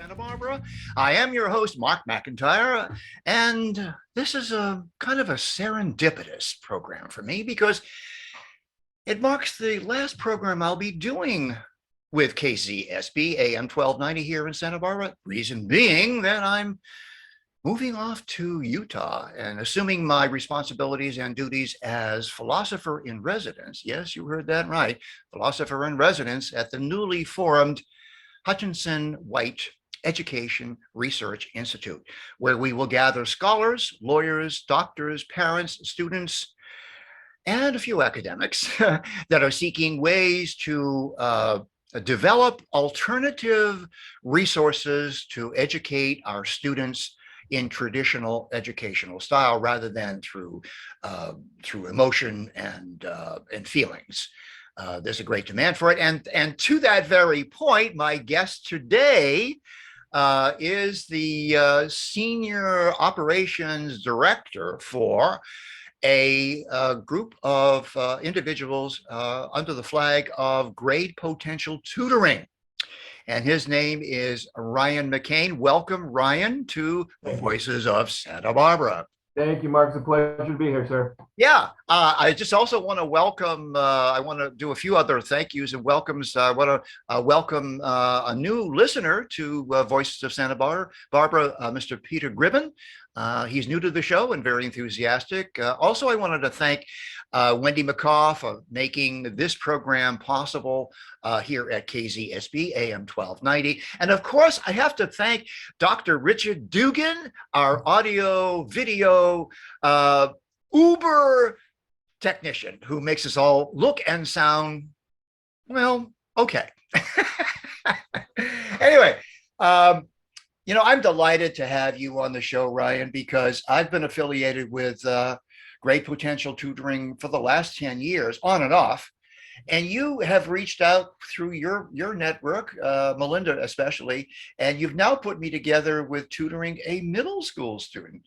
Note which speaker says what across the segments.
Speaker 1: Santa Barbara. I am your host, Mark McIntyre, and this is a kind of a serendipitous program for me because it marks the last program I'll be doing with KZSB AM 1290 here in Santa Barbara. Reason being that I'm moving off to Utah and assuming my responsibilities and duties as philosopher in residence. Yes, you heard that right. Philosopher in residence at the newly formed Hutchinson White Education Research Institute, where we will gather scholars, lawyers, doctors, parents, students, and a few academics that are seeking ways to develop alternative resources to educate our students in traditional educational style rather than through emotion and feelings. There's a great demand for it. And to that very point, my guest today is the Senior Operations Director for a group of individuals under the flag of Grade Potential Tutoring. And his name is Ryan McCain. Welcome, Ryan, to the Voices of Santa Barbara.
Speaker 2: Thank you, Mark. It's a pleasure to be here, sir.
Speaker 1: Yeah, I just also want to welcome, I want to do a few other thank yous and welcomes. I want to welcome a new listener to Voices of Santa Barbara, Mr. Peter Gribben. He's new to the show and very enthusiastic. Also, I wanted to thank Wendy McCaw for making this program possible here at KZSB AM 1290. And of course, I have to thank Dr. Richard Dugan, our audio video Uber technician, who makes us all look and sound, well, okay. Anyway, I'm delighted to have you on the show, Ryan, because I've been affiliated with Grade Potential Tutoring for the last 10 years, on and off. And you have reached out through your network, Melinda especially, and you've now put me together with tutoring a middle school student.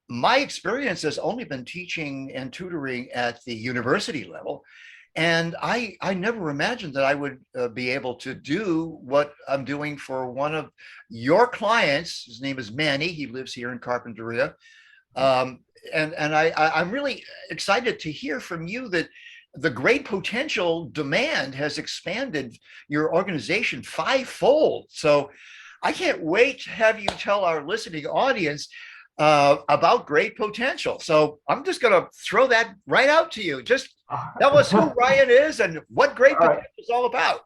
Speaker 1: My experience has only been teaching and tutoring at the university level. And I never imagined that I would be able to do what I'm doing for one of your clients. His name is Manny. He lives here in Carpinteria. And I'm really excited to hear from you that the Grade Potential demand has expanded your organization fivefold. So I can't wait to have you tell our listening audience about Grade Potential. So I'm just going to throw that right out to you. Just tell us who Ryan is and what Grade Potential is all about.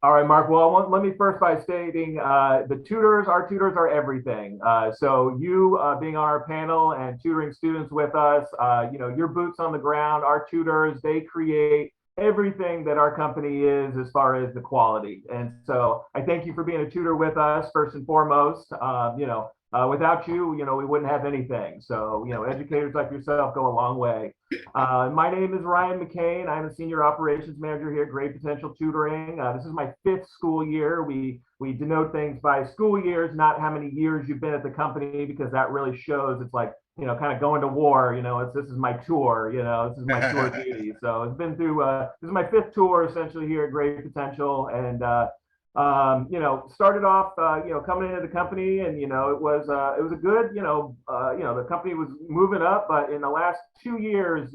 Speaker 2: All right, Mark. Well, let me first by stating our tutors are everything. So you being on our panel and tutoring students with us, your boots on the ground, our tutors, they create everything that our company is as far as the quality. And so I thank you for being a tutor with us, first and foremost. Without you, we wouldn't have anything. So, educators like yourself go a long way. My name is Ryan McCain. I'm a Senior Operations Manager here at Grade Potential Tutoring. This is my 5th school year. We denote things by school years, not how many years you've been at the company, because that really shows it's like, kind of going to war, this is my tour, this is my tour duty. So it's been through, this is my 5th tour essentially here at Grade Potential. And, started off, coming into the company, and it was a good, the company was moving up, but in the last 2 years,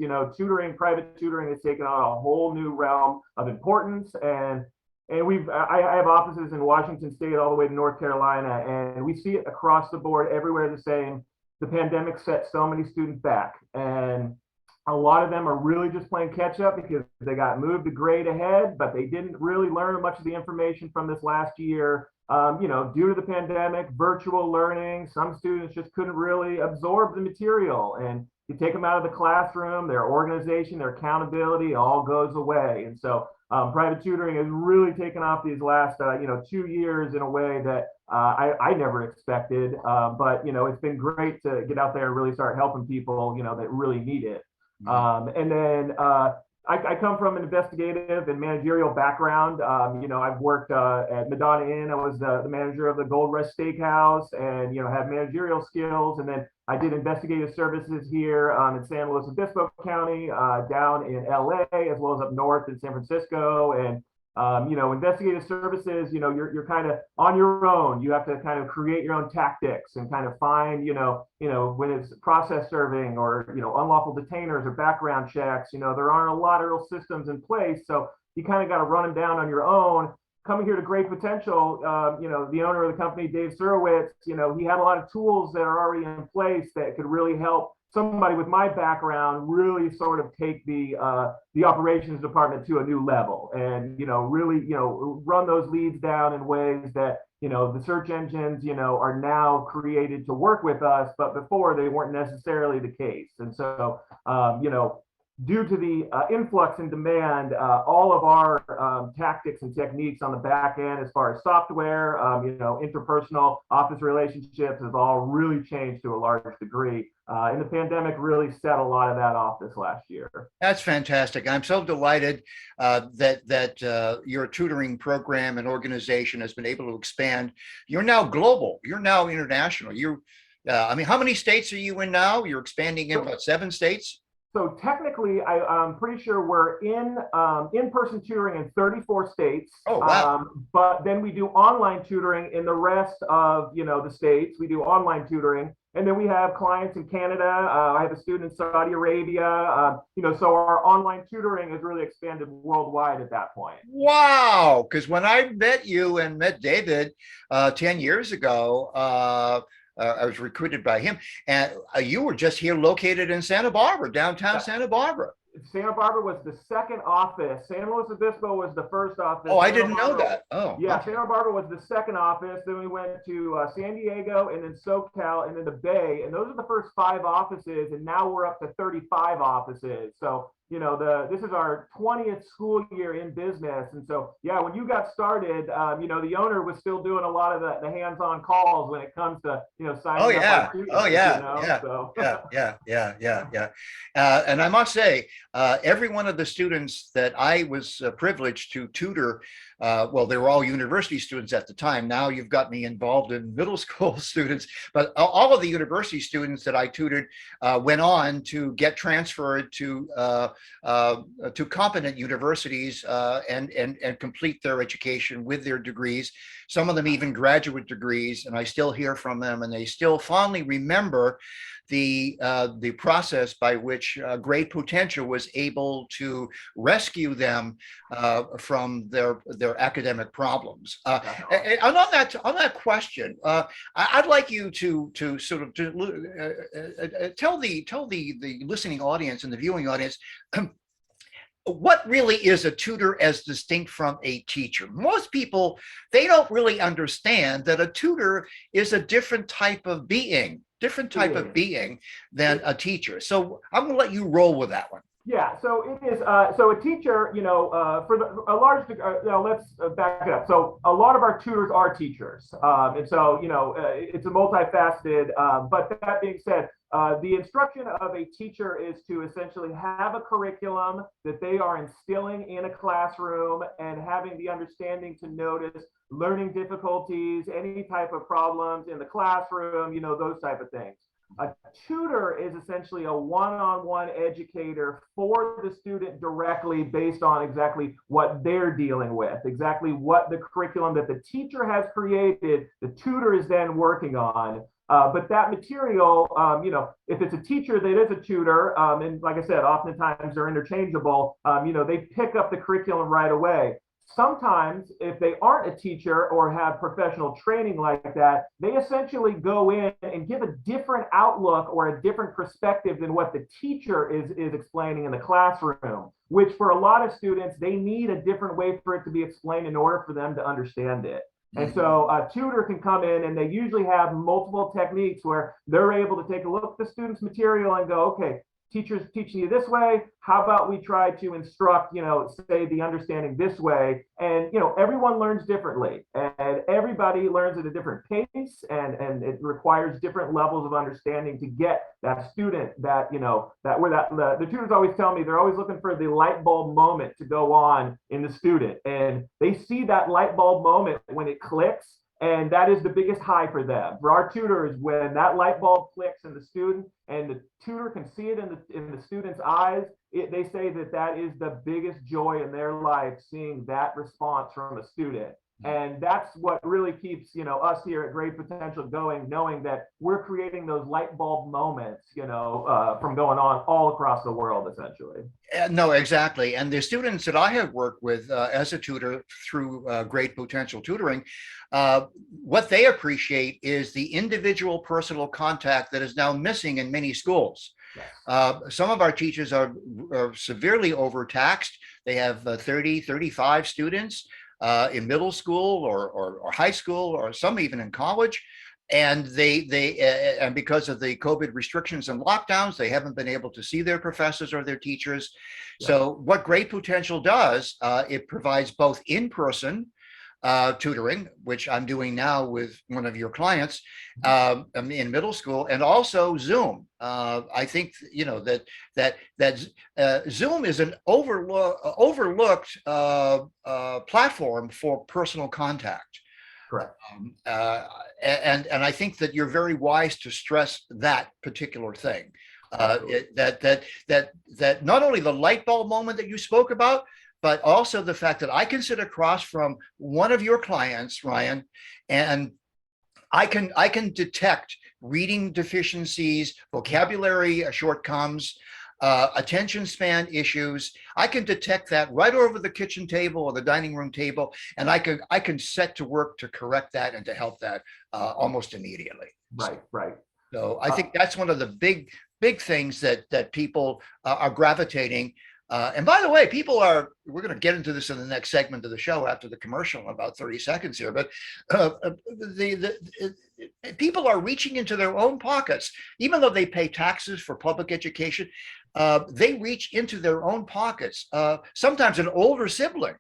Speaker 2: private tutoring has taken on a whole new realm of importance, and I have offices in Washington State all the way to North Carolina, and we see it across the board everywhere the same. The pandemic set so many students back, and a lot of them are really just playing catch up because they got moved to grade ahead, but they didn't really learn much of the information from this last year. Due to the pandemic, virtual learning, some students just couldn't really absorb the material. And you take them out of the classroom, their organization, their accountability all goes away. And so private tutoring has really taken off these last 2 years in a way that I never expected. But it's been great to get out there and really start helping people that really need it. And then I come from an investigative and managerial background. I've worked at Madonna Inn. I was the manager of the Gold Rush Steakhouse, and have managerial skills. And then I did investigative services here in San Luis Obispo County, down in LA, as well as up north in San Francisco. And Investigative services, you're kind of on your own. You have to kind of create your own tactics and kind of find, when it's process serving or, unlawful detainers or background checks, there aren't a lot of real systems in place. So you kind of got to run them down on your own. Coming here to Great Potential, the owner of the company, Dave Surowitz, he had a lot of tools that are already in place that could really help somebody with my background really sort of take the operations department to a new level and, really, run those leads down in ways that, the search engines, are now created to work with us, but before they weren't necessarily the case. And so, due to the influx in demand, all of our tactics and techniques on the back end, as far as software, interpersonal office relationships, has all really changed to a large degree. And the pandemic really set a lot of that off this last year.
Speaker 1: That's fantastic. I'm so delighted that your tutoring program and organization has been able to expand. You're now global. You're now international. How many states are you in now? You're expanding in about 7 states?
Speaker 2: So technically, I'm pretty sure we're in-person tutoring in 34 states.
Speaker 1: Oh, wow.
Speaker 2: But then we do online tutoring in the rest of the states. We do online tutoring, and then we have clients in Canada. I have a student in Saudi Arabia. So our online tutoring has really expanded worldwide at that point.
Speaker 1: Wow! Because when I met you and met David 10 years ago. I was recruited by him, and you were just here located in Santa Barbara, downtown Santa Barbara.
Speaker 2: Santa Barbara was the second office. San Luis Obispo was the first office.
Speaker 1: Oh, I didn't know that. Oh,
Speaker 2: yeah.
Speaker 1: Okay.
Speaker 2: Santa Barbara was the second office. Then we went to San Diego, and then SoCal, and then the Bay. And those are the first 5 offices. And now we're up to 35 offices. So, this is our 20th school year in business. And so, yeah, when you got started, the owner was still doing a lot of the hands-on calls when it comes to, signing up.
Speaker 1: Yeah. And I must say, every one of the students that I was privileged to tutor, they were all university students at the time. Now you've got me involved in middle school students, but all of the university students that I tutored went on to get transferred to competent universities and complete their education with their degrees. Some of them even graduate degrees, and I still hear from them, and they still fondly remember the process by which Great Potential was able to rescue them from their academic problems. And on that question, I'd like you to sort of tell the listening audience and the viewing audience what really is a tutor as distinct from a teacher. Most people, they don't really understand that a tutor is a different type of being than a teacher. So I'm going to let you roll with that one.
Speaker 2: Yeah, so it is. So a teacher, a large degree, let's back it up. So a lot of our tutors are teachers, and so it's a multifaceted. But that being said, the instruction of a teacher is to essentially have a curriculum that they are instilling in a classroom and having the understanding to notice learning difficulties, any type of problems in the classroom, those type of things. A tutor is essentially a one-on-one educator for the student directly based on exactly what they're dealing with, exactly what the curriculum that the teacher has created, the tutor is then working on. But that material, if it's a teacher that is a tutor, and like I said, oftentimes they're interchangeable, they pick up the curriculum right away. Sometimes, if they aren't a teacher or have professional training like that, they essentially go in and give a different outlook or a different perspective than what the teacher is explaining in the classroom, which for a lot of students, they need a different way for it to be explained in order for them to understand it. And so a tutor can come in and they usually have multiple techniques where they're able to take a look at the student's material and go, okay, teachers teaching you this way, how about we try to instruct, say the understanding this way. And, everyone learns differently and everybody learns at a different pace and it requires different levels of understanding to get that student that, the tutors always tell me they're always looking for the light bulb moment to go on in the student. And they see that light bulb moment when it clicks. And that is the biggest high for them. For our tutors, when that light bulb clicks in the student and the tutor can see it in the student's eyes, they say that that is the biggest joy in their life, seeing that response from a student. And that's what really keeps, us here at Great Potential going, knowing that we're creating those light bulb moments, from going on all across the world, essentially.
Speaker 1: No, exactly. And the students that I have worked with as a tutor through Great Potential Tutoring, what they appreciate is the individual personal contact that is now missing in many schools. Some of our teachers are severely overtaxed. They have 30, 35 students in middle school or high school, or some even in college. And and because of the COVID restrictions and lockdowns, they haven't been able to see their professors or their teachers. Yeah. So what Great Potential does, it provides both in-person tutoring, which I'm doing now with one of your clients in middle school, and also Zoom. I think that Zoom is an overlooked platform for personal contact.
Speaker 2: Correct.
Speaker 1: And I think that you're very wise to stress that particular thing. That not only the light bulb moment that you spoke about, but also the fact that I can sit across from one of your clients, Ryan, and I can detect reading deficiencies, vocabulary shortcomings, attention span issues. I can detect that right over the kitchen table or the dining room table, and I can set to work to correct that and to help that almost immediately.
Speaker 2: Right.
Speaker 1: So I think that's one of the big things that people are gravitating. And by the way, we're going to get into this in the next segment of the show after the commercial in about 30 seconds here, but people are reaching into their own pockets, even though they pay taxes for public education. They reach into their own pockets. Sometimes an older sibling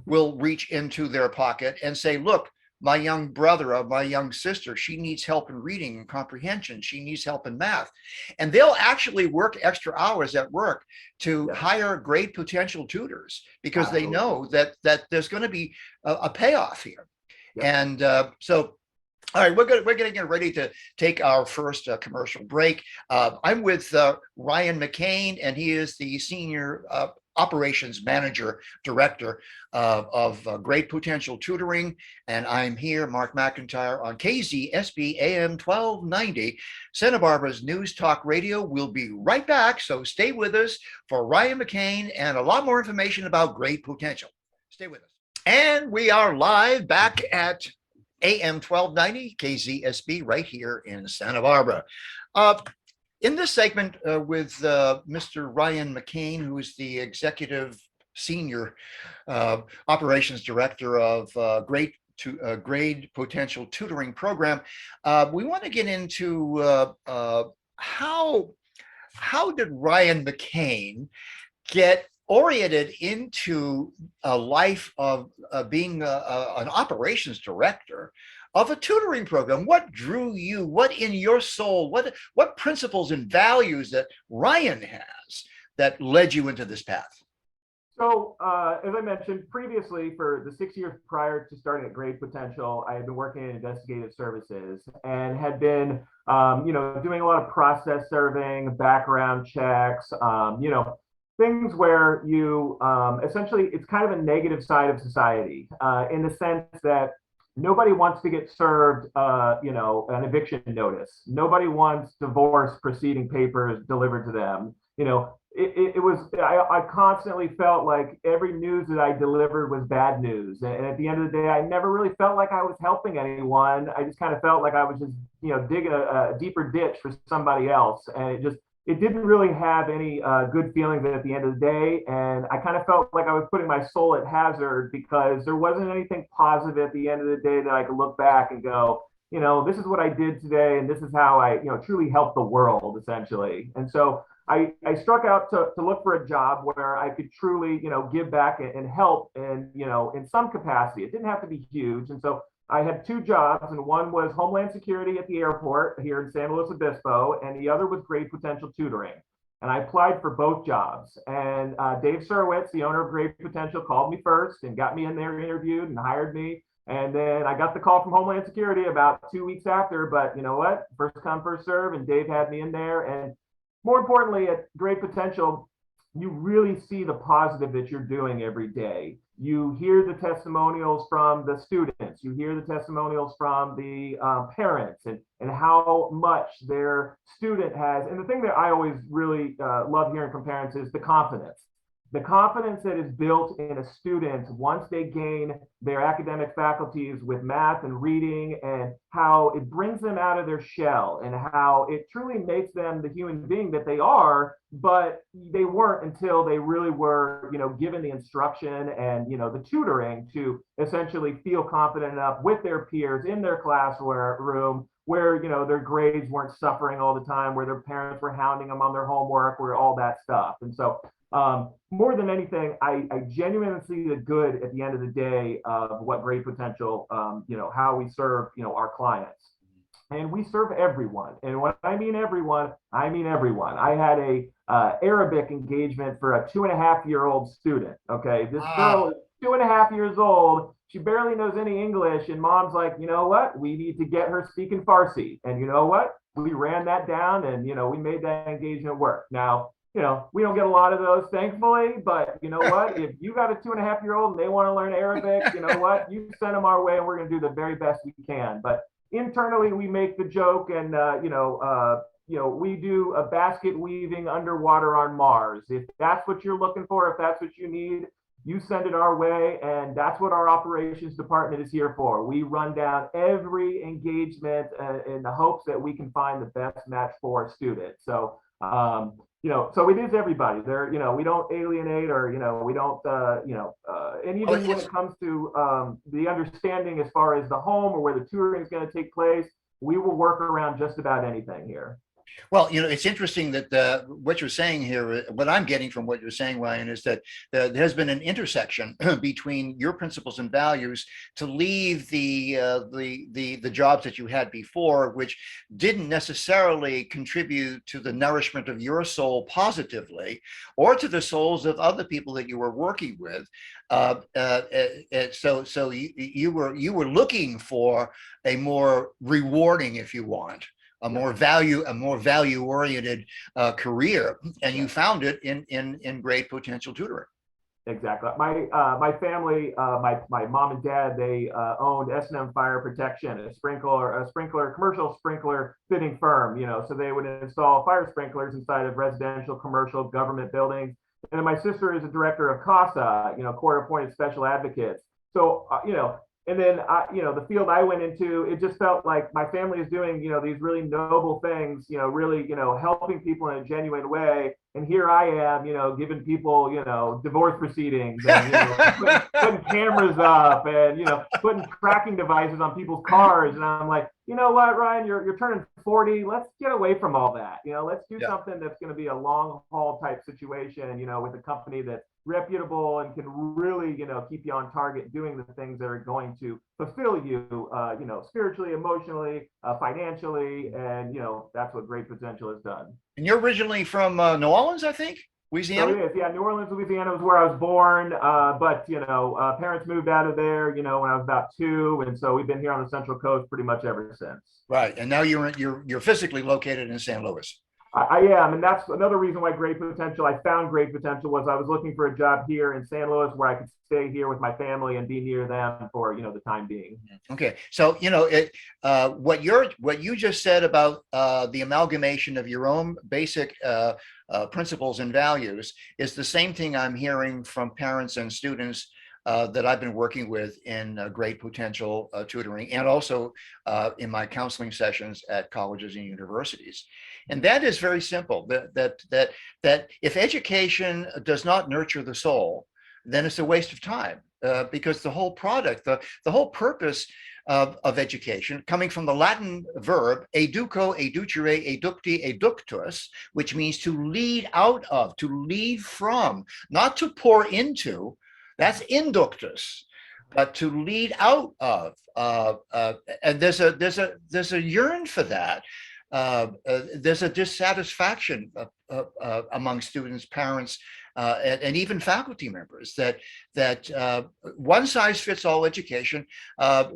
Speaker 1: will reach into their pocket and say, look, my young brother or my young sister, she needs help in reading and comprehension. She needs help in math. And they'll actually work extra hours at work to hire Great Potential tutors because they know that there's going to be a payoff here. And so, all right, we're going to get ready to take our first commercial break. I'm with Ryan McCain, and he is the Senior Operations Manager Director of Great Potential Tutoring. And I'm here, Mark McIntyre, on KZSB AM 1290, Santa Barbara's News Talk Radio. We'll be right back, so stay with us for Ryan McCain and a lot more information about Great Potential. Stay with us. And we are live back at AM 1290 KZSB right here in Santa Barbara. In this segment with Mr. Ryan McCain, who is the Executive Senior Operations Director of Great Potential Tutoring Program, we want to get into how did Ryan McCain get oriented into a life of being an operations director of a tutoring program. What drew you? What in your soul? What principles and values that Ryan has that led you into this path?
Speaker 2: So, as I mentioned previously, for the 6 years prior to starting at Great Potential, I had been working in investigative services and had been, doing a lot of process serving, background checks, things where you essentially, it's kind of a negative side of society in the sense that nobody wants to get served, an eviction notice. Nobody wants divorce proceeding papers delivered to them. I constantly felt like every news that I delivered was bad news. And at the end of the day, I never really felt like I was helping anyone. I just kind of felt like I was just, digging a deeper ditch for somebody else. And it didn't really have any good feelings at the end of the day. And I kind of felt like I was putting my soul at hazard because there wasn't anything positive at the end of the day that I could look back and go, this is what I did today. And this is how I, truly helped the world, essentially. And so I struck out to look for a job where I could truly, give back and help and, in some capacity. It didn't have to be huge. And so I had two jobs, and one was Homeland Security at the airport here in San Luis Obispo, and the other was Great Potential Tutoring. And I applied for both jobs. And Dave Surowitz, the owner of Great Potential, called me first and got me in there, interviewed, and hired me. And then I got the call from Homeland Security about 2 weeks after, but you know what? First come, first serve, and Dave had me in there. And more importantly, at Great Potential, you really see the positive that you're doing every day. You hear the testimonials from the students, you hear the testimonials from the parents, and how much their student has. And the thing that I always really love hearing from parents is the confidence that is built in a student once they gain their academic faculties with math and reading, and how it brings them out of their shell, and how it truly makes them the human being that they are, but they weren't until they really were, given the instruction and, the tutoring to essentially feel confident enough with their peers in their classroom, where, their grades weren't suffering all the time, where their parents were hounding them on their homework, where all that stuff. And so more than anything, I genuinely see the good at the end of the day of what Great Potential, how we serve, our clients. And we serve everyone. And when I mean everyone, I mean everyone. I had a Arabic engagement for a 2.5-year-old student. Okay, this girl is 2.5 years old. She barely knows any English, and mom's like, you know what? We need to get her speaking Farsi. And you know what? We ran that down, and we made that engagement work. Now, we don't get a lot of those, thankfully, but you know what? If you got a 2.5-year-old and they want to learn Arabic, you know what? You send them our way, and we're going to do the very best we can. But internally, we make the joke, and we do a basket weaving underwater on Mars. If that's what you're looking for, if that's what you need, you send it our way, and that's what our operations department is here for. We run down every engagement in the hopes that we can find the best match for a student. So, so it is everybody. There, we don't alienate, or we don't, and even when it comes to the understanding as far as the home or where the tutoring is going to take place, we will work around just about anything here.
Speaker 1: Well, it's interesting that what you're saying here, what I'm getting from what you're saying, Ryan, is that there has been an intersection between your principles and values to leave the jobs that you had before, which didn't necessarily contribute to the nourishment of your soul positively, or to the souls of other people that you were working with. So you were looking for a more rewarding, if you want, a more value oriented career, and you found it in Great Potential Tutoring.
Speaker 2: Exactly. My family, my mom and dad, they owned S&M Fire Protection, a commercial sprinkler fitting firm. So they would install fire sprinklers inside of residential, commercial, government buildings. And then my sister is a director of CASA, court appointed special advocates. So and then the field I went into, it just felt like my family is doing, these really noble things, really, helping people in a genuine way. And here I am, giving people, divorce proceedings, and, putting cameras up, and, putting tracking devices on people's cars. And I'm like, you know what, Ryan, you're turning 40. Let's get away from all that. Let's do something that's going to be a long haul type situation, with a company that's reputable and can really, keep you on target doing the things that are going to fulfill you, spiritually, emotionally, financially. And, that's what Great Potential has done.
Speaker 1: And you're originally from New Orleans, I think, Louisiana?
Speaker 2: So it is, yeah. New Orleans, Louisiana was where I was born. But, parents moved out of there, when I was about 2. And so we've been here on the Central Coast pretty much ever since.
Speaker 1: Right. And now you're physically located in St. Louis.
Speaker 2: I am, and that's another reason why I found Great Potential was I was looking for a job here in St. Louis where I could stay here with my family and be near them for, the time being.
Speaker 1: Okay. So, what you just said about the amalgamation of your own basic principles and values is the same thing I'm hearing from parents and students that I've been working with in Great Potential Tutoring, and also in my counseling sessions at colleges and universities. And that is very simple, that if education does not nurture the soul, then it's a waste of time, because the whole product, the whole purpose of education, coming from the Latin verb educo, educere, educti, eductus, which means to lead out of, to lead from, not to pour into. That's inductus, but to lead out of, and there's a yearn for that. There's a dissatisfaction among students, parents, and even faculty members that one size fits all education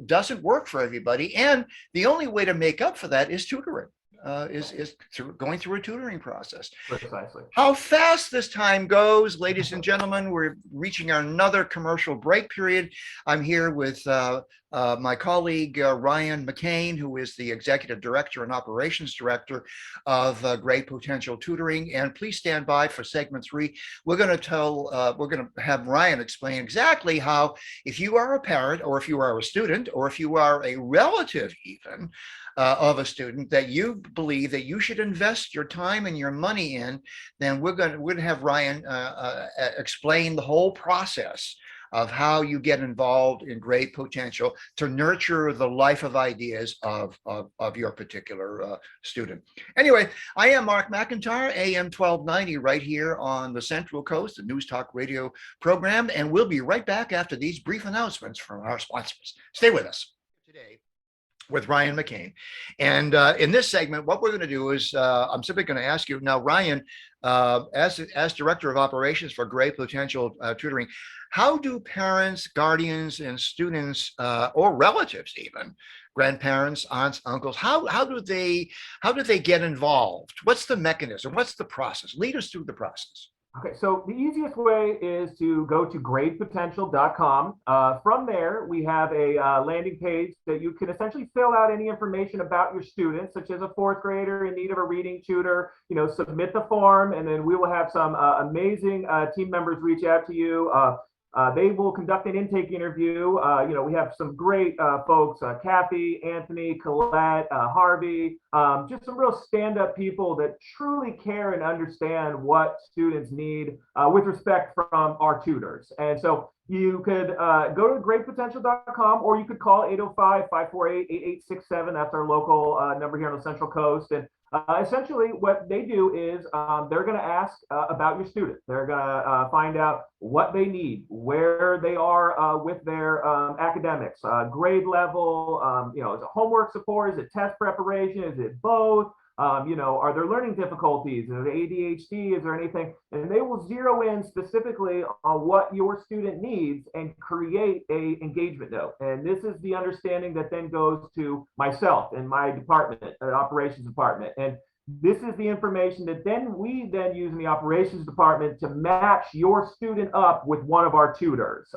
Speaker 1: doesn't work for everybody, and the only way to make up for that is tutoring. going through a tutoring process.
Speaker 2: Precisely.
Speaker 1: How fast this time goes, ladies and gentlemen. We're reaching another commercial break period. I'm here with my colleague, Ryan McCain, who is the Executive Director and Operations Director of Great Potential Tutoring. And please stand by for segment 3. We're going to have Ryan explain exactly how, if you are a parent, or if you are a student, or if you are a relative even, of a student that you believe that you should invest your time and your money in, then we're going to have Ryan explain the whole process of how you get involved in Great Potential to nurture the life of ideas of your particular student. Anyway, I am Mark McIntyre, AM 1290, right here on the Central Coast, the News Talk Radio program, and we'll be right back after these brief announcements from our sponsors. Stay with us today with Ryan McCain. And in this segment, what we're going to do is I'm simply going to ask you now, Ryan, as Director of Operations for Great Potential Tutoring, how do parents, guardians, and students, or relatives even, grandparents, aunts, uncles, how do they get involved? What's the mechanism? What's the process? Lead us through the process.
Speaker 2: Okay, so the easiest way is to go to greatpotential.com. From there, we have a landing page that you can essentially fill out any information about your students, such as a 4th grader in need of a reading tutor. Submit the form, and then we will have some amazing team members reach out to you. They will conduct an intake interview. We have some great folks, Kathy, Anthony, Colette, Harvey, just some real stand-up people that truly care and understand what students need with respect from our tutors. And so you could go to greatpotential.com, or you could call 805-548-8867. That's our local number here on the Central Coast. And essentially, what they do is they're going to ask about your student. They're going to find out what they need, where they are with their academics, grade level, is it homework support, is it test preparation, is it both? Are there learning difficulties? Is there ADHD? Is there anything? And they will zero in specifically on what your student needs and create a engagement note. And this is the understanding that then goes to myself and my department, operations department. And this is the information that we use in the operations department to match your student up with one of our tutors.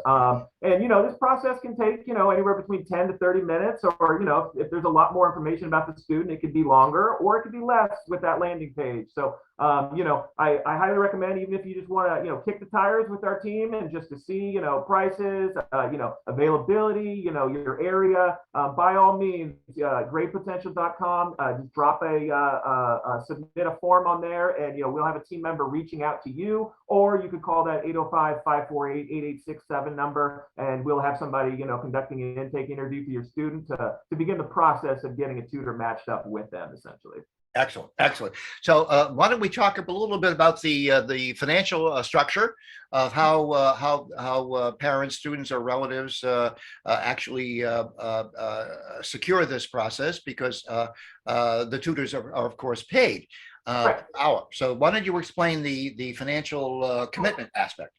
Speaker 2: This process can take, anywhere between 10 to 30 minutes, or, if there's a lot more information about the student, it could be longer, or it could be less with that landing page. So, I highly recommend, even if you just want to, kick the tires with our team and just to see, prices, availability, your area, by all means, greatpotential.com, just drop submit a form on there, and we'll have a team member reaching out to you, or you could call that 805-548-8867 number, and we'll have somebody conducting an intake interview for your student to begin the process of getting a tutor matched up with them, essentially.
Speaker 1: Excellent. So why don't we talk a little bit about the financial structure of how parents, students, or relatives actually secure this process, because the tutors are of course paid per hour. So why don't you explain the financial commitment aspect?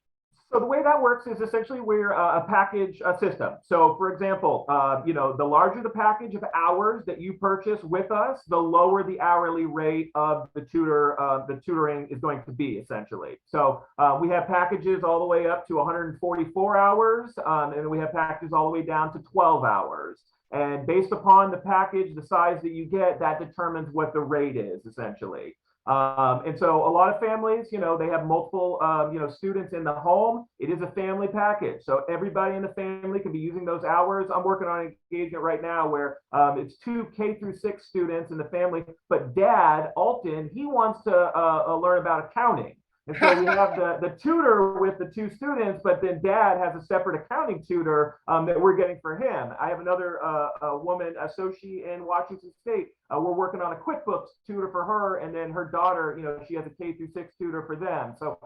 Speaker 2: So the way that works is essentially we're a package system. So for example, the larger the package of hours that you purchase with us, the lower the hourly rate of the tutoring is going to be, essentially. So we have packages all the way up to 144 hours, and we have packages all the way down to 12 hours. And based upon the package, the size that you get, that determines what the rate is, essentially. And so a lot of families, they have multiple, students in the home. It is a family package. So everybody in the family can be using those hours. I'm working on an engagement right now where it's 2 K through 6 students in the family, but Dad, Alton, he wants to learn about accounting. And so we have the tutor with the 2 students, but then Dad has a separate accounting tutor that we're getting for him. I have another woman, so she in Washington State. We're working on a QuickBooks tutor for her, and then her daughter, she has a K through 6 tutor for them. So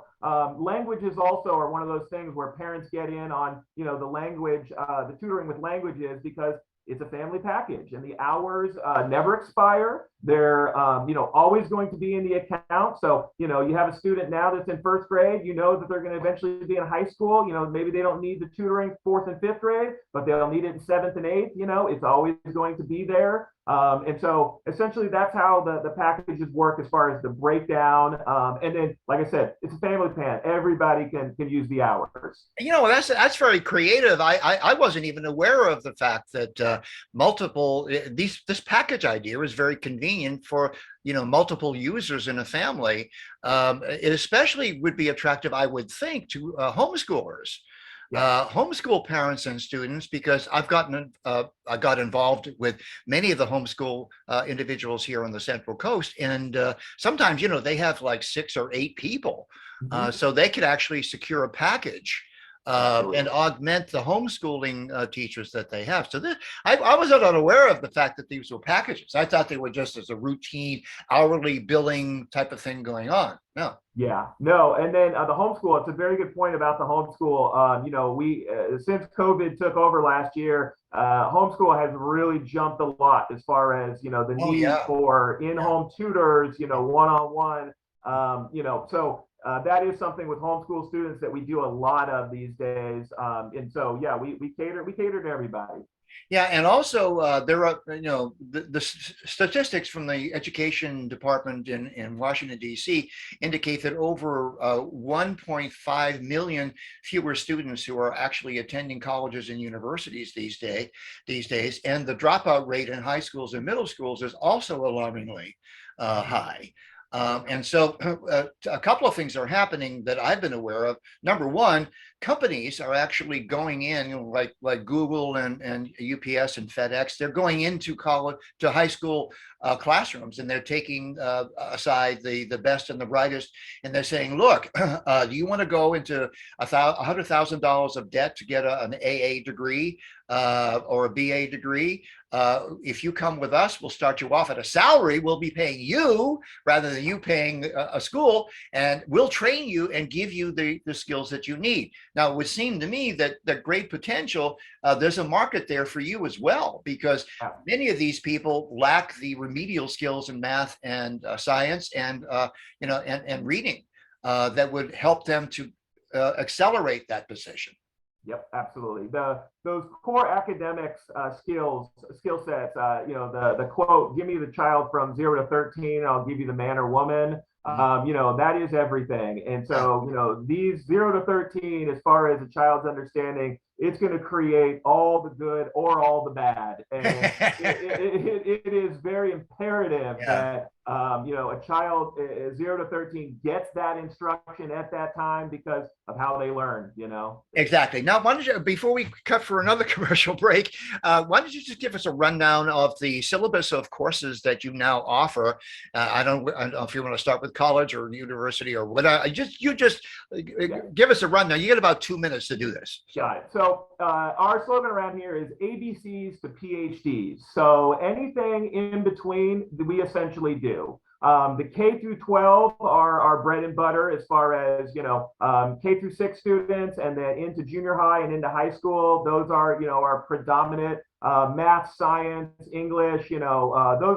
Speaker 2: languages also are one of those things where parents get in on, the language, the tutoring with languages, because it's a family package, and the hours never expire. They're always going to be in the account. So you have a student now that's in first grade. You know that they're going to eventually be in high school. Maybe they don't need the tutoring fourth and fifth grade, but they'll need it in seventh and eighth. It's always going to be there. And so essentially that's how the packages work as far as the breakdown. And then, like I said, it's a family plan. Everybody can use the hours.
Speaker 1: That's very creative. I wasn't even aware of the fact that this package idea is very convenient for multiple users in a family. It especially would be attractive, I would think, to homeschoolers. Homeschool parents and students, because I got involved with many of the homeschool individuals here on the Central Coast, and sometimes they have like 6 or 8 people, so they could actually secure a package and augment the homeschooling teachers that they have. So I was unaware of the fact that these were packages. I thought they were just as a routine hourly billing type of thing going on. No.
Speaker 2: Yeah, no, and then the homeschool. It's a very good point about the homeschool. We since COVID took over last year, homeschool has really jumped a lot as far as the need for in-home tutors. One-on-one. So. That is something with homeschool students that we do a lot of these days, and so we cater to everybody.
Speaker 1: Yeah, and also there are the statistics from the education department in Washington D.C. indicate that over 1.5 million fewer students who are actually attending colleges and universities these days, and the dropout rate in high schools and middle schools is also alarmingly high. And so a couple of things are happening that I've been aware of. Number one, companies are actually going in, like Google and UPS and FedEx. They're going into high school classrooms, and they're taking aside the best and the brightest, and they're saying, look, do you want to go into $100,000 of debt to get an AA degree or a BA degree? If you come with us, we'll start you off at a salary. We'll be paying you rather than you paying a school, and we'll train you and give you the skills that you need. Now, it would seem to me that the great potential, there's a market there for you as well, because many of these people lack the remedial skills in math and science and reading that would help them to accelerate that position.
Speaker 2: Yep, absolutely. Those core academics skill sets. The quote, "Give me the child from 0 to 13, I'll give you the man or woman." That is everything. And so these 0 to 13, as far as a child's understanding, it's going to create all the good or all the bad. And it is very imperative that a child 0 to 13 gets that instruction at that time because of how they learn.
Speaker 1: Exactly. Now, why don't you, before we cut for another commercial break, why don't you just give us a rundown of the syllabus of courses that you now offer? I don't know if you want to start with college or university or whatever. You just give us a rundown. You get about 2 minutes to do this.
Speaker 2: Got it. So our slogan around here is ABCs to PhDs. So anything in between, we essentially do. The K through 12 are our bread and butter as far as, K through 6 students, and then into junior high and into high school. Those are, our predominant math, science, English, those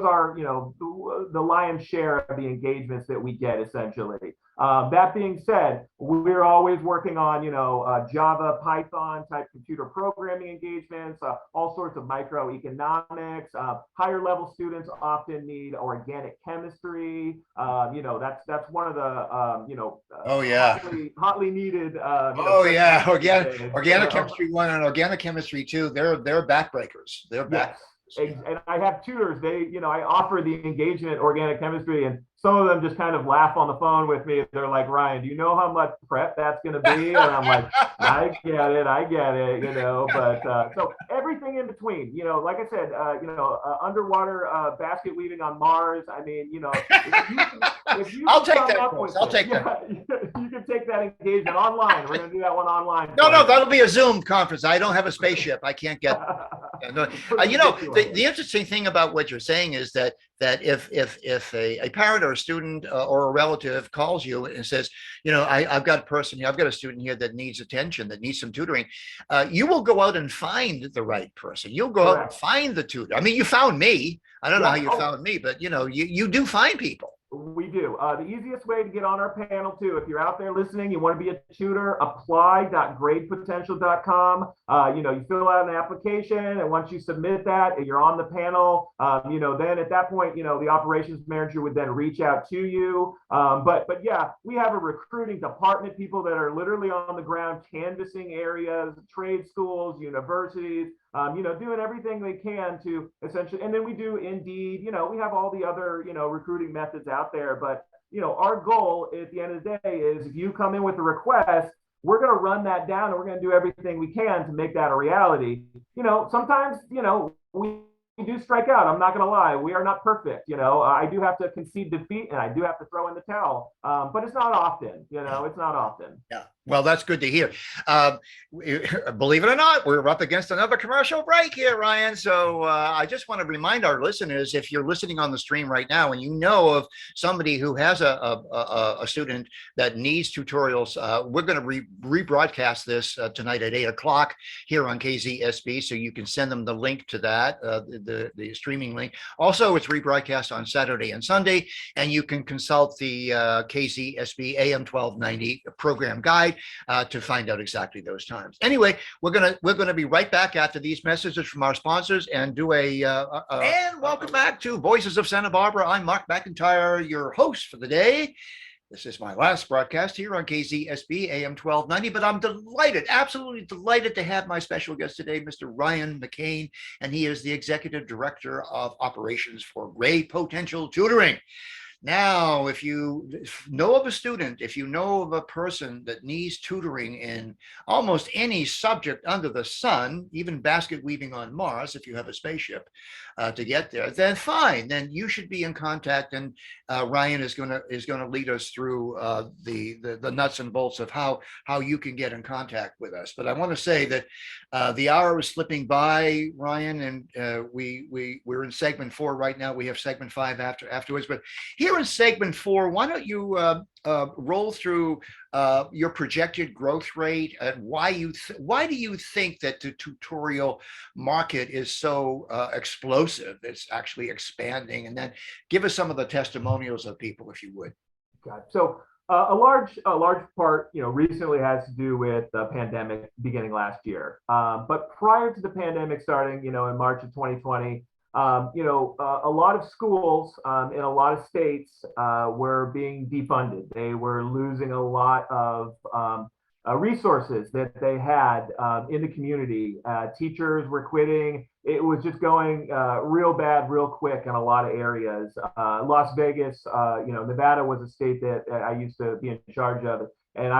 Speaker 2: are, the lion's share of the engagements that we get essentially. That being said, we're always working on, Java, Python type computer programming engagements, all sorts of microeconomics. Higher level students often need organic chemistry. That's one of the, hotly needed.
Speaker 1: Organic chemistry 1 and organic chemistry 2. They're backbreakers. They're back.
Speaker 2: Yes. And I have tutors. I offer the engagement organic chemistry, and some of them just kind of laugh on the phone with me. They're like, "Ryan, do you know how much prep that's going to be?" And I'm like, I get it, but so everything in between, like I said, underwater basket weaving on Mars. I mean, if you
Speaker 1: I'll take that. I'll take that.
Speaker 2: You can take that engagement online. We're going to do that one online.
Speaker 1: No, that'll be a Zoom conference. I don't have a spaceship. I can't get. Yeah, no,
Speaker 2: Pretty
Speaker 1: you know,
Speaker 2: ridiculous.
Speaker 1: the interesting thing about what you're saying is that if a parent or a student or a relative calls you and says, you know, I've got a person here, I've got a student here that needs attention, that needs some tutoring, you will go out and find the right person. You'll go out and
Speaker 2: Correct.
Speaker 1: find the tutor. I mean, you found me. I don't know how
Speaker 2: Yeah.
Speaker 1: you
Speaker 2: Oh,
Speaker 1: found me, but you know, you do find people.
Speaker 2: we do. The easiest way to get on our panel too, if you're out there listening, you want to be a tutor, apply.gradepotential.com. You fill out an application, and once you submit that, you're on the panel. Then at that point, the operations manager would then reach out to you. But yeah, we have a recruiting department, people that are literally on the ground canvassing areas, trade schools, universities, doing everything they can to essentially, and then we do Indeed, we have all the other, recruiting methods out there. But, our goal at the end of the day is if you come in with a request, we're going to run that down and we're going to do everything we can to make that a reality. Sometimes, we do strike out. I'm not going to lie. We are not perfect. I do have to concede defeat and I do have to throw in the towel. But it's not often, it's not often.
Speaker 1: Yeah. Well, that's good to hear. Believe it or not, we're up against another commercial break here, Ryan. So I just want to remind our listeners, if you're listening on the stream right now and you know of somebody who has a student that needs tutorials, we're going to rebroadcast this tonight at 8 o'clock here on KZSB. So you can send them the link to that, the streaming link. Also, it's rebroadcast on Saturday and Sunday, and you can consult the KZSB AM 1290 program guide to find out exactly those times. Anyway, we're gonna be right back after these messages from our sponsors and do and welcome back to Voices of Santa Barbara. I'm Mark McIntyre, your host for the day. This is my last broadcast here on KZSB AM 1290, but I'm delighted, absolutely delighted to have my special guest today, Mr. Ryan McCain, and he is the Executive Director of Operations for Great Potential Tutoring. Now, if you know of a student, if you know of a person that needs tutoring in almost any subject under the sun, even basket weaving on Mars, if you have a spaceship to get there, then fine. Then you should be in contact, and Ryan is gonna lead us through the nuts and bolts of how you can get in contact with us. But I want to say that the hour is slipping by, Ryan, and we're in segment 4 right now. We have segment 5 afterwards, but here in segment 4, why don't you roll through your projected growth rate and why do you think that the tutorial market is so explosive? It's actually expanding, and then give us some of the testimonials of people, if you would.
Speaker 2: God. So a large part, recently has to do with the pandemic beginning last year. But prior to the pandemic starting, in March of 2020, a lot of schools in a lot of states were being defunded. They were losing a lot of resources that they had in the community. Teachers were quitting. It was just going real bad, real quick in a lot of areas. Las Vegas, Nevada was a state that I used to be in charge of. And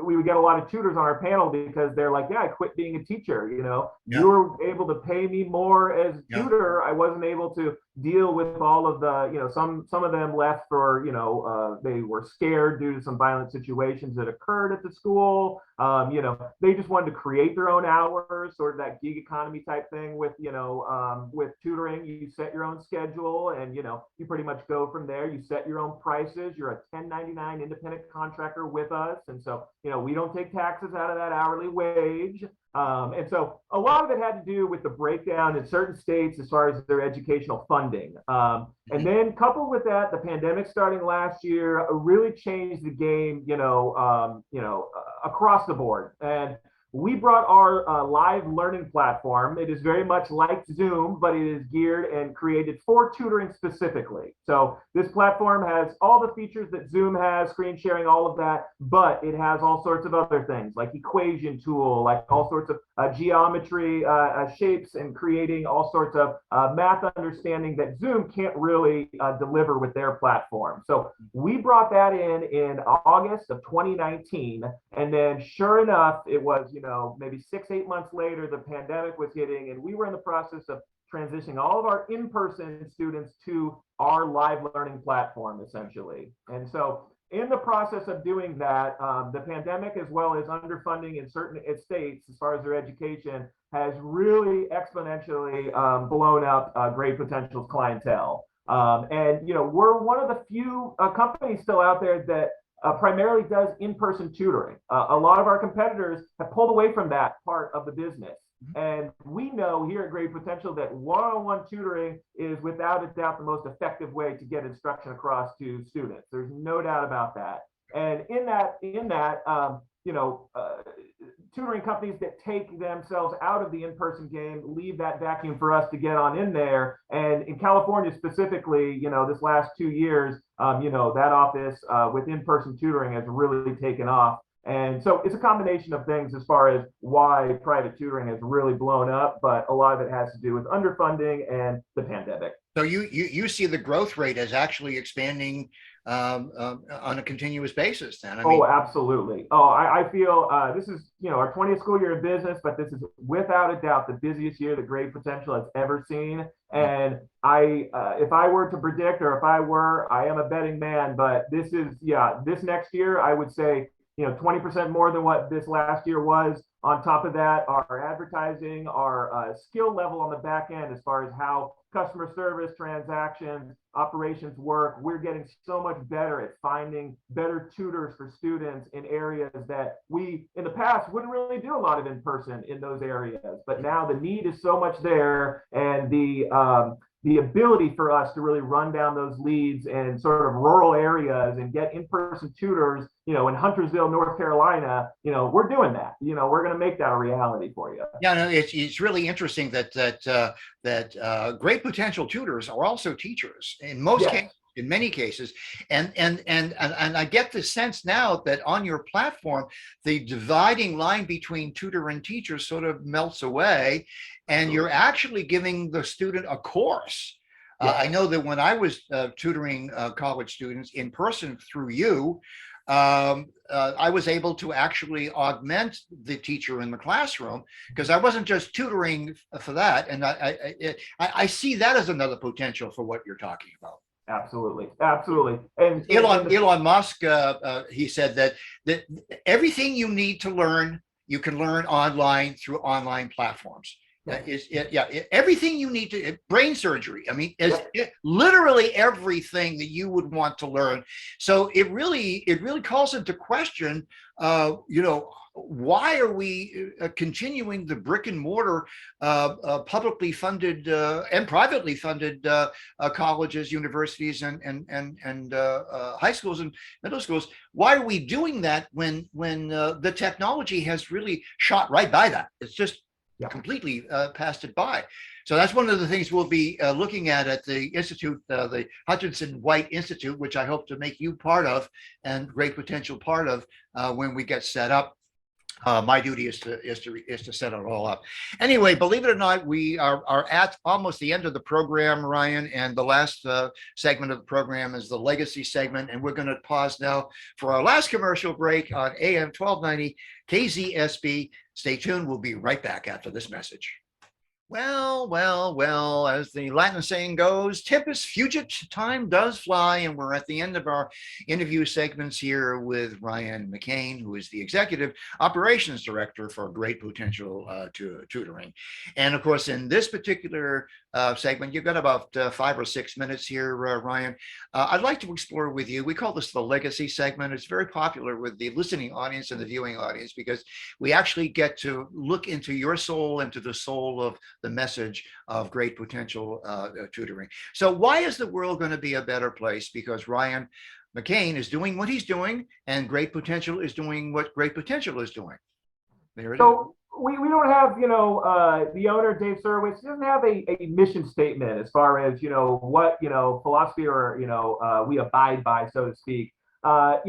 Speaker 2: we would get a lot of tutors on our panel because they're like, yeah, I quit being a teacher. You were able to pay me more as a tutor. I wasn't able to deal with all of the, some of them left for, they were scared due to some violent situations that occurred at the school. They just wanted to create their own hours, sort of that gig economy type thing with tutoring. You set your own schedule and, you pretty much go from there. You set your own prices. You're a 1099 independent contractor with us. And so, we don't take taxes out of that hourly wage. And so a lot of it had to do with the breakdown in certain states as far as their educational funding. And then coupled with that, the pandemic starting last year really changed the game, across the board. And we brought our live learning platform. It is very much like Zoom, but it is geared and created for tutoring specifically. So this platform has all the features that Zoom has, screen sharing, all of that, but it has all sorts of other things like equation tool, like all sorts of geometry, shapes, and creating all sorts of math understanding that Zoom can't really deliver with their platform. So we brought that in August of 2019. And then sure enough, it was, maybe 6-8 months later, the pandemic was hitting, and we were in the process of transitioning all of our in-person students to our live learning platform, essentially. And so in the process of doing that, the pandemic, as well as underfunding in certain states as far as their education, has really exponentially blown up Great Potential's clientele. And we're one of the few companies still out there that primarily does in-person tutoring. A lot of our competitors have pulled away from that part of the business. And we know here at Great Potential that one-on-one tutoring is without a doubt the most effective way to get instruction across to students. There's no doubt about that. And in that, tutoring companies that take themselves out of the in-person game leave that vacuum for us to get on in there. And in California specifically, this last 2 years, that office with in-person tutoring has really taken off. And so it's a combination of things as far as why private tutoring has really blown up, but a lot of it has to do with underfunding and the pandemic.
Speaker 1: So you see the growth rate as actually expanding on a continuous basis then?
Speaker 2: Oh, absolutely. Oh, I feel this is, our 20th school year in business, but this is without a doubt the busiest year that Great Potential has ever seen. And if I were to predict, or I am a betting man, but this next year, I would say, 20% more than what this last year was. On top of that, our advertising, our skill level on the back end, as far as how customer service, transactions, operations work, we're getting so much better at finding better tutors for students in areas that we, in the past, wouldn't really do a lot of in person in those areas. But now the need is so much there, and the ability for us to really run down those leads in sort of rural areas and get in-person tutors, in Huntersville, North Carolina, we're doing that. We're going to make that a reality for you.
Speaker 1: Yeah, no, it's really interesting that Great Potential tutors are also teachers in most cases. In many cases, and I get the sense now that on your platform, the dividing line between tutor and teacher sort of melts away, and you're actually giving the student a course. I know that when I was tutoring college students in person through you, I was able to actually augment the teacher in the classroom, because I wasn't just tutoring for that, and I see that as another potential for what you're talking about.
Speaker 2: Absolutely. And
Speaker 1: Elon Musk, he said that everything you need to learn, you can learn online through online platforms. Everything you need to, brain surgery. I mean, literally everything that you would want to learn. So it really calls into question, why are we continuing the brick and mortar publicly funded and privately funded colleges, universities, and high schools and middle schools? Why are we doing that when the technology has really shot right by that? It's just completely passed it by. So that's one of the things we'll be looking at the Institute, the Hutchinson White Institute, which I hope to make you part of and Great Potential part of when we get set up. My duty is to set it all up. Anyway, believe it or not, we are at almost the end of the program, Ryan, and the last segment of the program is the legacy segment, and we're going to pause now for our last commercial break on AM 1290 KZSB. Stay tuned. We'll be right back after this message. Well, as the Latin saying goes, tempus fugit, time does fly, and we're at the end of our interview segments here with Ryan McCain, who is the Executive Operations Director for Great Potential Tutoring. And of course, in this particular segment, you've got about 5 or 6 minutes here, Ryan. I'd like to explore with you, we call this the legacy segment. It's very popular with the listening audience and the viewing audience, because we actually get to look into your soul, into the soul of the message of Great Potential Tutoring. So why is the world going to be a better place? Because Ryan McCain is doing what he's doing, and Great Potential is doing what Great Potential is doing. There it is.
Speaker 2: We don't have, the owner, Dave Surowitz, doesn't have a mission statement as far as, what, philosophy or, we abide by, so to speak. Our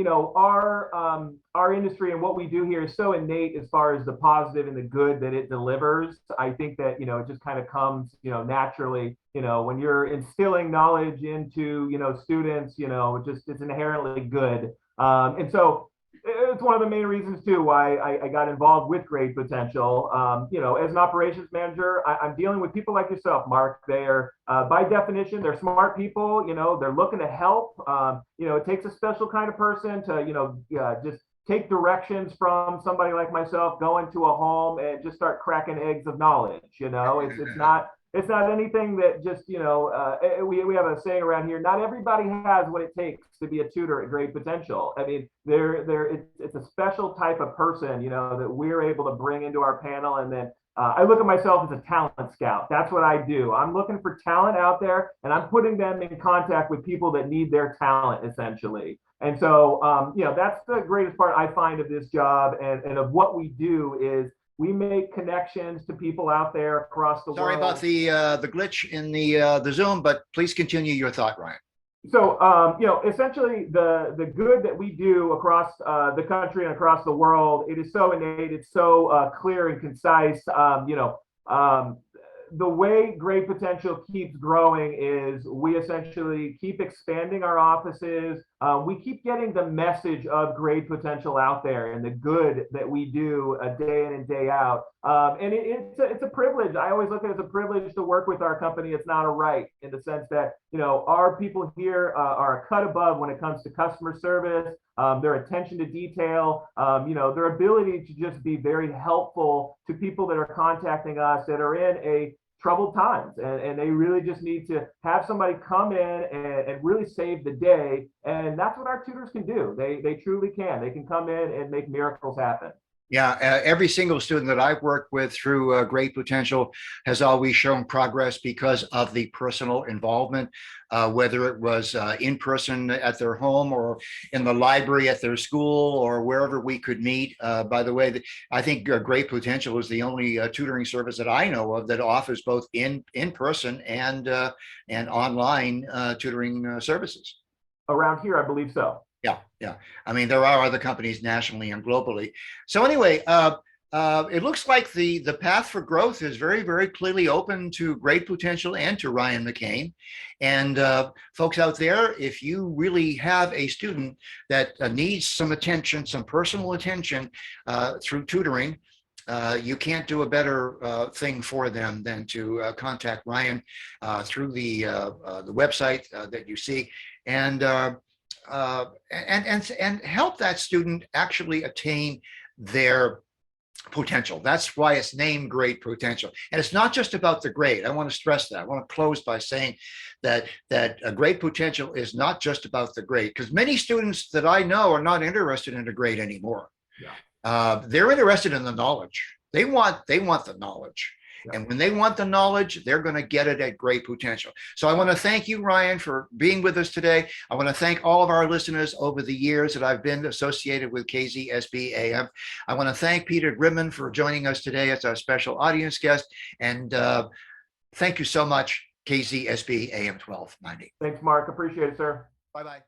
Speaker 2: industry and what we do here is so innate as far as the positive and the good that it delivers. I think that, it just kind of comes, naturally, when you're instilling knowledge into, students, it's inherently good. And so, it's one of the main reasons too why I got involved with Great Potential. As an operations manager, I'm dealing with people like yourself, Mark. They are, by definition, they're smart people. They're looking to help. It takes a special kind of person to, just take directions from somebody like myself, go into a home and just start cracking eggs of knowledge. It's not anything that just, we have a saying around here, not everybody has what it takes to be a tutor at Great Potential. I mean, it's a special type of person, that we're able to bring into our panel. And then I look at myself as a talent scout. That's what I do. I'm looking for talent out there and I'm putting them in contact with people that need their talent, essentially. And so, that's the greatest part I find of this job and of what we do is we make connections to people out there across the world.
Speaker 1: Sorry about the glitch in the Zoom, but please continue your thought, Ryan.
Speaker 2: So, essentially the good that we do across the country and across the world, it is so innate, it's so clear and concise. The way Great Potential keeps growing is we essentially keep expanding our offices. We keep getting the message of Great Potential out there and the good that we do day in and day out. And it's a privilege. I always look at it as a privilege to work with our company. It's not a right, in the sense that, our people here are a cut above when it comes to customer service, their attention to detail, their ability to just be very helpful to people that are contacting us that are in a troubled times, and they really just need to have somebody come in and really save the day. And that's what our tutors can do. They truly can. They can come in and make miracles happen.
Speaker 1: Yeah, every single student that I've worked with through Great Potential has always shown progress because of the personal involvement, whether it was in person at their home or in the library at their school or wherever we could meet. By the way, I think Great Potential is the only tutoring service that I know of that offers both in person and online tutoring services.
Speaker 2: Around here, I believe so.
Speaker 1: Yeah. I mean, there are other companies nationally and globally. So anyway, it looks like the path for growth is very, very clearly open to Great Potential and to Ryan McCain. And folks out there, if you really have a student that needs some attention, some personal attention through tutoring, you can't do a better thing for them than to contact Ryan through the website that you see. And help that student actually attain their potential. That's why it's named Great Potential. And it's not just about the grade. I want to stress that. I want to close by saying that a Great Potential is not just about the grade, because many students that I know are not interested in a grade anymore. Yeah. They're interested in the knowledge. They want the knowledge. And when they want the knowledge, they're going to get it at Great Potential. So I want to thank you, Ryan, for being with us today. I want to thank all of our listeners over the years that I've been associated with KZSB AM. I want to thank Peter Grimman for joining us today as our special audience guest. And thank you so much, KZSB AM 1290.
Speaker 2: Thanks, Mark. Appreciate it, sir.
Speaker 1: Bye-bye.